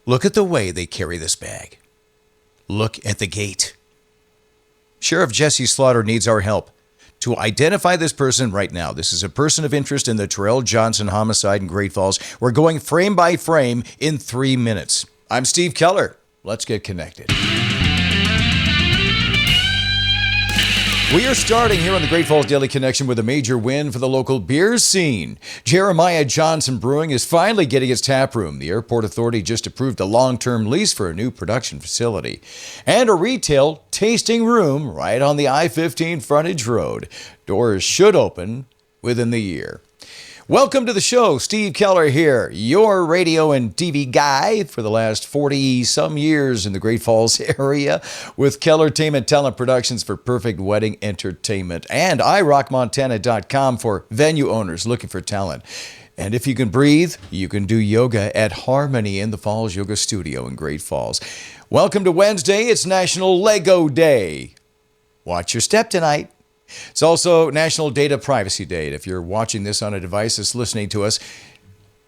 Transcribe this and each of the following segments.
Look at the way they carry this bag. Look at the gate. Sheriff Jesse Slaughter needs our help to identify this person right now. This is a person of interest in the Terrell Johnson homicide in Great Falls. We're going frame by frame in 3 minutes. I'm Steve Keller. Let's get connected. We are starting here on the Great Falls Daily Connection with a major win for the local beer scene. Johnson Brewing is finally getting its tap room. The airport authority just approved a long-term lease for a new production facility and a retail tasting room right on the I-15 frontage road. Doors should open within the year. Welcome to the show. Steve Keller here, your radio and TV guy for the last 40-some years in the Great Falls area with Keller Talent Productions for perfect wedding entertainment and iRockMontana.com for venue owners looking for talent. And if you can breathe, you can do yoga at Harmony in the Falls Yoga Studio in Great Falls. Welcome to Wednesday. It's National Lego Day. Watch your step tonight. It's also National Data Privacy Day. If you're watching this on a device that's listening to us,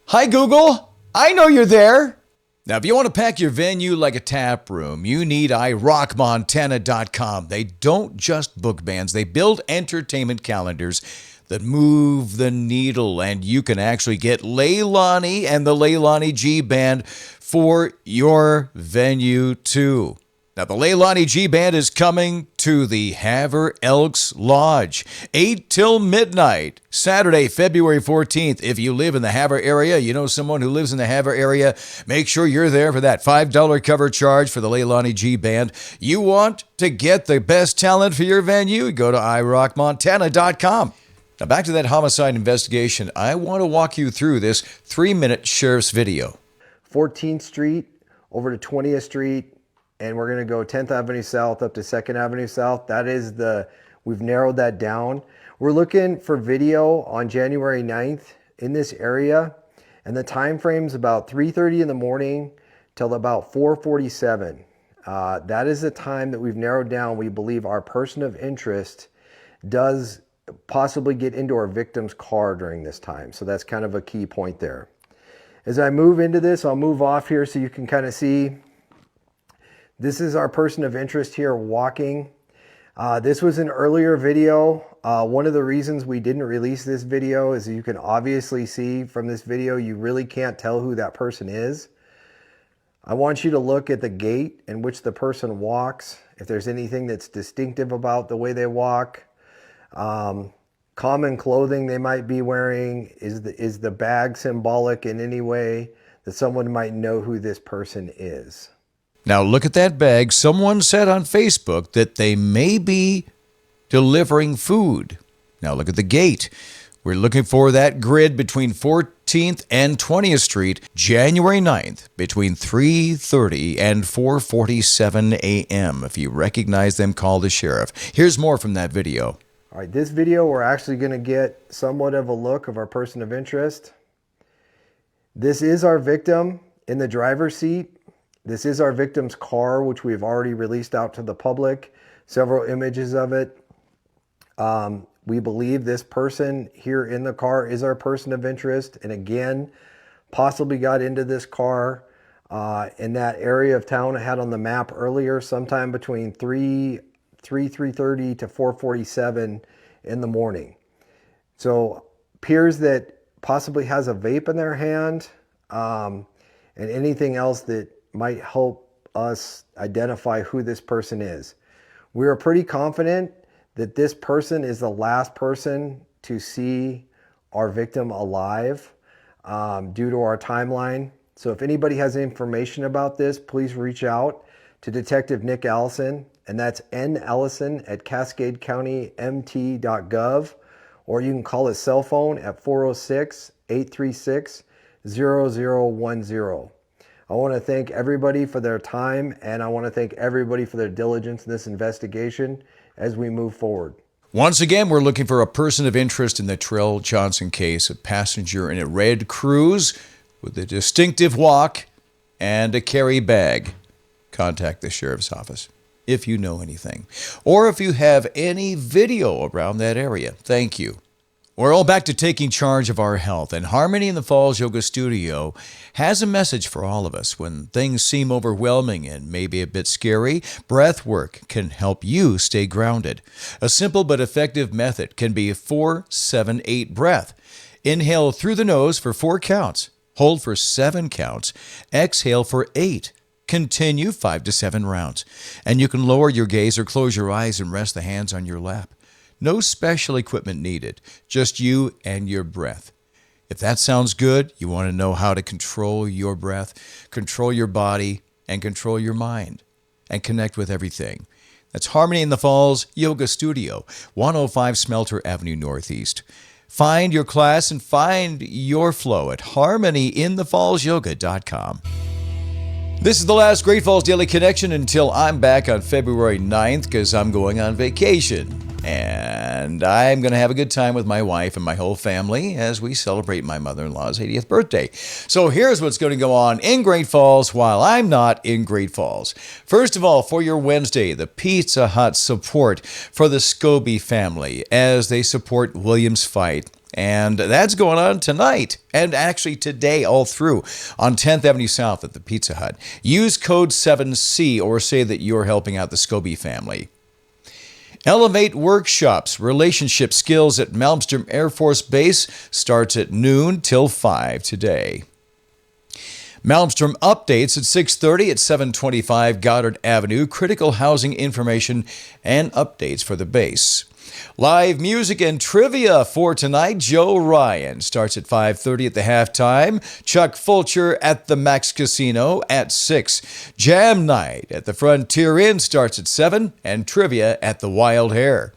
hi, Google. I know you're there. Now, if you want to pack your venue like a tap room, you need iRockMontana.com. They don't just book bands. They build entertainment calendars that move the needle, and you can actually get Leilani and the Leilani G Band for your venue, too. Now, the Leilani G Band is coming to the Haver Elks Lodge, 8 till midnight, Saturday, February 14th. If you live in the Haver area, you know someone who lives in the Haver area, make sure you're there for that $5 cover charge for the Leilani G Band. You want to get the best talent for your venue? Go to iRockMontana.com. Now, back to that homicide investigation. I want to walk you through this 3-minute sheriff's video. 14th Street over to 20th Street. And we're going to go 10th Avenue South up to 2nd Avenue South. We've narrowed that down. We're looking for video on January 9th in this area. And the time frame's about 3:30 in the morning till about 4:47. That is the time that we've narrowed down. We believe our person of interest does possibly get into our victim's car during this time. So that's kind of a key point there. As I move into this, I'll move off here so you can kind of see. This is our person of interest here walking. This was an earlier video. One of the reasons we didn't release this video is you can obviously see from this video, you really can't tell who that person is. I want you to look at the gait in which the person walks. If there's anything that's distinctive about the way they walk, common clothing they might be wearing, is the bag symbolic in any way that someone might know who this person is. Now, look at that bag. Someone said on Facebook that they may be delivering food. Now, look at the gate. We're looking for that grid between 14th and 20th Street, January 9th, between 3:30 and 4:47 a.m. If you recognize them, call the sheriff. Here's more from that video. All right, this video, we're actually going to get somewhat of a look of our person of interest. This is our victim in the driver's seat. This is our victim's car, which we've already released out to the public, several images of it. We believe this person here in the car is our person of interest. And again, possibly got into this car in that area of town I had on the map earlier, sometime between 3:30 to 4:47 in the morning. So appears that possibly has a vape in their hand and anything else that might help us identify who this person is. We are pretty confident that this person is the last person to see our victim alive due to our timeline. So if anybody has information about this, please reach out to Detective Nick Allison, and that's nallison@cascadecountymt.gov, or you can call his cell phone at 406-836-0010. I want to thank everybody for their time, and I want to thank everybody for their diligence in this investigation as we move forward. Once again, we're looking for a person of interest in the Terrell Johnson case, a passenger in a red Cruise with a distinctive walk and a carry bag. Contact the sheriff's office if you know anything, or if you have any video around that area. Thank you. We're all back to taking charge of our health, and Harmony in the Falls Yoga Studio has a message for all of us. When things seem overwhelming and maybe a bit scary, breath work can help you stay grounded. A simple but effective method can be 4-7-8 breath. Inhale through the nose for 4 counts, hold for 7 counts, exhale for 8. Continue 5 to 7 rounds. And you can lower your gaze or close your eyes and rest the hands on your lap. No special equipment needed, just you and your breath. If that sounds good, you want to know how to control your breath, control your body, and control your mind, and connect with everything. That's Harmony in the Falls Yoga Studio, 105 Smelter Avenue Northeast. Find your class and find your flow at harmonyinthefallsyoga.com. This is the last Great Falls Daily Connection until I'm back on February 9th because I'm going on vacation. And I'm going to have a good time with my wife and my whole family as we celebrate my mother-in-law's 80th birthday. So here's what's going to go on in Great Falls while I'm not in Great Falls. First of all, for your Wednesday, the Pizza Hut support for the Scobie family as they support William's fight. And that's going on tonight, and actually today all through, on 10th Avenue South at the Pizza Hut. Use code 7C or say that you're helping out the Scobie family. Elevate Workshops, Relationship Skills at Malmstrom Air Force Base starts at noon till 5 today. Malmstrom updates at 6:30 at 725 Goddard Avenue, critical housing information and updates for the base. Live music and trivia for tonight. Joe Ryan starts at 5:30 at the halftime. Chuck Fulcher at the Max Casino at 6. Jam night at the Frontier Inn starts at 7. And trivia at the Wild Hare.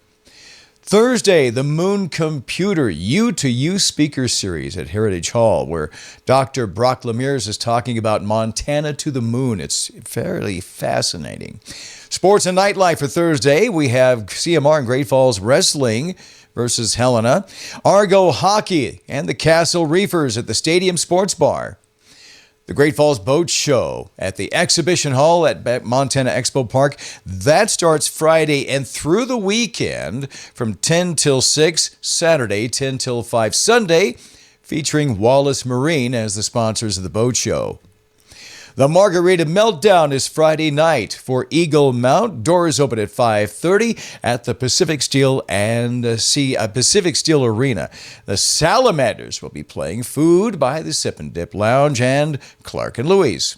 Thursday, the Moon Computer U2U Speaker Series at Heritage Hall, where Dr. Brock Lemires is talking about Montana to the moon. It's fairly fascinating. Sports and nightlife for Thursday, we have CMR and Great Falls Wrestling versus Helena, Argo Hockey, and the Castle Reefers at the Stadium Sports Bar. The Great Falls Boat Show at the Exhibition Hall at Montana Expo Park. That starts Friday and through the weekend from 10 till 6, Saturday 10 till 5, Sunday, featuring Wallace Marine as the sponsors of the boat show. The Margarita Meltdown is Friday night for Eagle Mount. Doors open at 5:30 at the Pacific Steel Pacific Steel Arena. The Salamanders will be playing food by the Sip and Dip Lounge and Clark and Louise.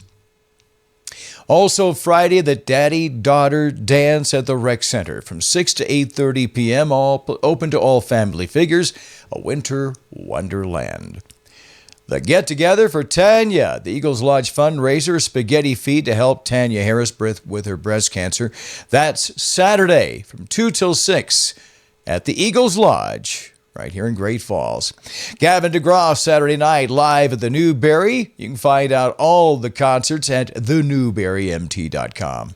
Also Friday, the Daddy-Daughter Dance at the Rec Center from 6 to 8:30 p.m., all open to all family figures, a winter wonderland. The get-together for Tanya, the Eagles Lodge fundraiser, spaghetti feed to help Tanya Harris with her breast cancer. That's Saturday from 2 till 6 at the Eagles Lodge, right here in Great Falls. Gavin DeGraw, Saturday night, live at the Newberry. You can find out all the concerts at thenewberrymt.com.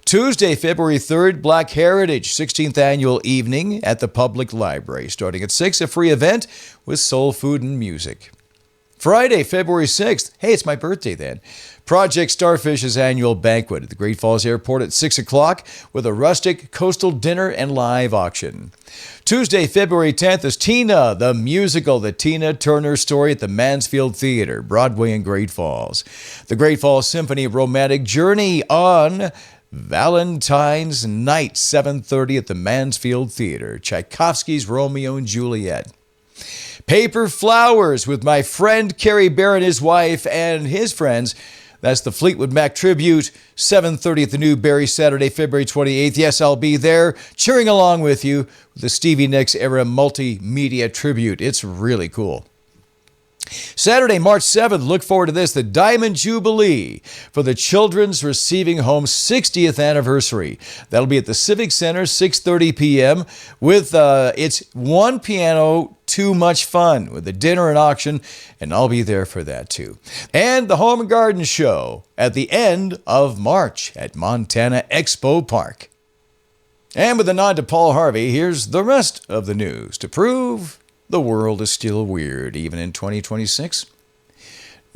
Tuesday, February 3rd, Black Heritage 16th Annual Evening at the Public Library. Starting at 6, a free event with soul food and music. Friday, February 6th. Hey, it's my birthday then. Project Starfish's annual banquet at the Great Falls Airport at 6 o'clock with a rustic coastal dinner and live auction. Tuesday, February 10th is Tina, the musical, the Tina Turner Story at the Mansfield Theater, Broadway in Great Falls. The Great Falls Symphony Romantic Journey on Valentine's Night, 7:30 at the Mansfield Theater, Tchaikovsky's Romeo and Juliet. Paper Flowers with my friend Kerry Barron, his wife, and his friends. That's the Fleetwood Mac Tribute, 7:30 at the Newberry, Saturday, February 28th. Yes, I'll be there cheering along with you with the Stevie Nicks Era Multimedia Tribute. It's really cool. Saturday, March 7th, look forward to this, the Diamond Jubilee for the Children's Receiving Home 60th anniversary. That'll be at the Civic Center, 6:30 p.m. with it's one piano, too much fun with the dinner and auction, and I'll be there for that too. And the Home and Garden Show at the end of March at Montana Expo Park. And with a nod to Paul Harvey, here's the rest of the news to prove the world is still weird, even in 2026.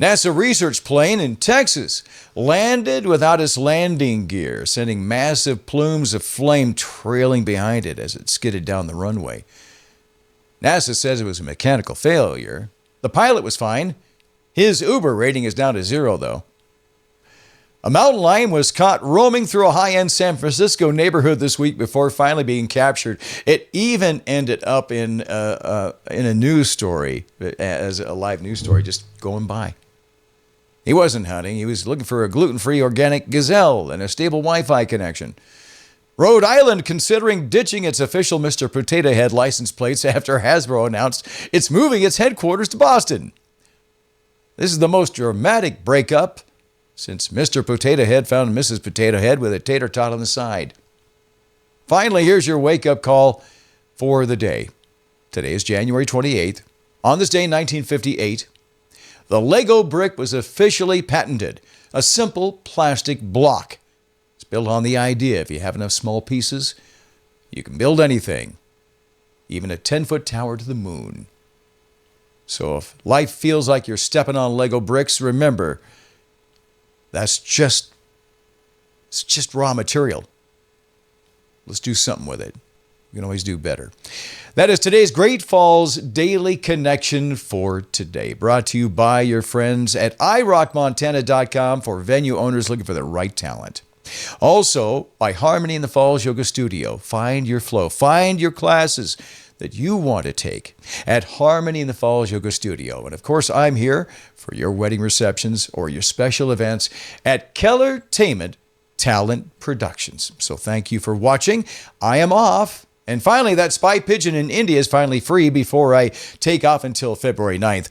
NASA research plane in Texas landed without its landing gear, sending massive plumes of flame trailing behind it as it skidded down the runway. NASA says it was a mechanical failure. The pilot was fine. His Uber rating is down to 0, though. A mountain lion was caught roaming through a high-end San Francisco neighborhood this week before finally being captured. It even ended up in a news story, as a live news story, just going by. He wasn't hunting. He was looking for a gluten-free organic gazelle and a stable Wi-Fi connection. Rhode Island considering ditching its official Mr. Potato Head license plates after Hasbro announced it's moving its headquarters to Boston. This is the most dramatic breakup since Mr. Potato Head found Mrs. Potato Head with a tater tot on the side. Finally, here's your wake-up call for the day. Today is January 28th. On this day in 1958, the Lego brick was officially patented. A simple plastic block. It's built on the idea if you have enough small pieces, you can build anything, even a 10-foot tower to the moon. So if life feels like you're stepping on Lego bricks, remember, it's just raw material. Let's do something with it. We can always do better. That is today's Great Falls Daily Connection for today. Brought to you by your friends at iRockMontana.com for venue owners looking for the right talent. Also, by Harmony in the Falls Yoga Studio. Find your flow. Find your classes that you want to take at Harmony in the Falls Yoga Studio. And of course, I'm here for your wedding receptions or your special events at Keller Talent Productions. So thank you for watching. I am off. And finally, that spy pigeon in India is finally free before I take off until February 9th.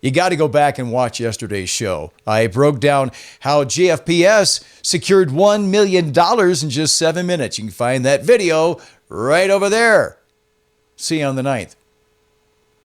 You got to go back and watch yesterday's show. I broke down how GFPS secured $1 million in just 7 minutes. You can find that video right over there. See you on the 9th.